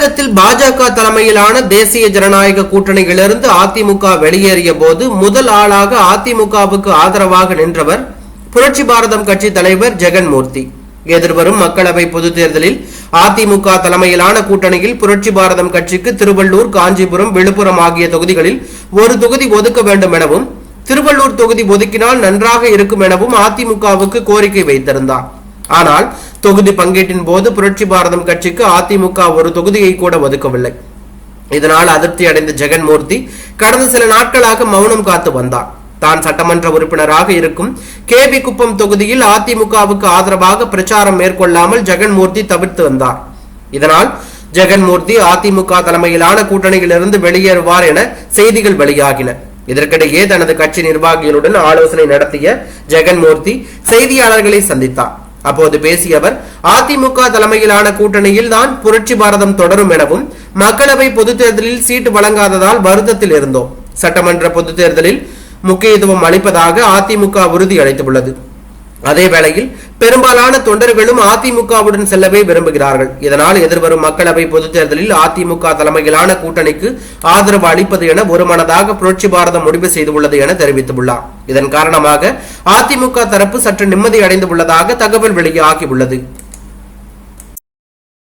தமிழகத்தில் பாஜக தலைமையிலான தேசிய ஜனநாயக கூட்டணியிலிருந்து அதிமுக வெளியேறிய போது முதல் ஆளாக அதிமுகவுக்கு ஆதரவாக நின்றவர் புரட்சி பாரதம் கட்சி தலைவர் ஜெகன்மூர்த்தி. எதிர்வரும் மக்களவை பொதுத் தேர்தலில் அதிமுக தலைமையிலான கூட்டணியில் புரட்சி பாரதம் கட்சிக்கு திருவள்ளூர், காஞ்சிபுரம், விழுப்புரம் ஆகிய தொகுதிகளில் ஒரு தொகுதி ஒதுக்க வேண்டும் எனவும், திருவள்ளூர் தொகுதி ஒதுக்கினால் நன்றாக இருக்கும் எனவும் அதிமுகவுக்கு கோரிக்கை வைத்திருந்தார். ஆனால் தொகுதி பங்கீட்டின் போது புரட்சி பாரதம் கட்சிக்கு அதிமுக ஒரு தொகுதியை கூட ஒதுக்கவில்லை. இதனால் அதிருப்தி அடைந்த ஜெகன்மூர்த்தி கடந்த சில நாட்களாக மௌனம் காத்து வந்தார். தான் சட்டமன்ற உறுப்பினராக இருக்கும் கேபி குப்பம் தொகுதியில் அதிமுகவுக்கு ஆதரவாக பிரச்சாரம் மேற்கொள்ளாமல் ஜெகன்மூர்த்தி தவிர்த்து வந்தார். இதனால் ஜெகன்மூர்த்தி அதிமுக தலைமையிலான கூட்டணியிலிருந்து வெளியேறுவார் என செய்திகள் வெளியாகின. இதற்கிடையே தனது கட்சி நிர்வாகிகளுடன் ஆலோசனை நடத்திய ஜெகன்மூர்த்தி செய்தியாளர்களை சந்தித்தார். அப்போது பேசிய அவர், அதிமுக தலைமையிலான கூட்டணியில் தான் புரட்சி பாரதம் தொடரும் எனவும், மக்களவை பொதுத் தேர்தலில் சீட்டு வழங்காததால் வருத்தத்தில் இருந்தோம். சட்டமன்ற பொதுத் தேர்தலில் முக்கியத்துவம் அளிப்பதாக அதிமுக உறுதி அளித்துள்ளது. அதேவேளையில் பெரும்பாலான தொண்டர்களும் அதிமுகவுடன் செல்லவே விரும்புகிறார்கள். இதனால் எதிர்வரும் மக்களவை பொதுத் தேர்தலில் அதிமுக தலைமையிலான கூட்டணிக்கு ஆதரவு அளிப்பது என ஒருமனதாக புரட்சி பாரதம் முடிவு செய்துள்ளது என தெரிவித்துள்ளார். இதன் காரணமாக அதிமுக தரப்பு சற்று நிம்மதி அடைந்துள்ளதாக தகவல் வெளியாகியுள்ளது.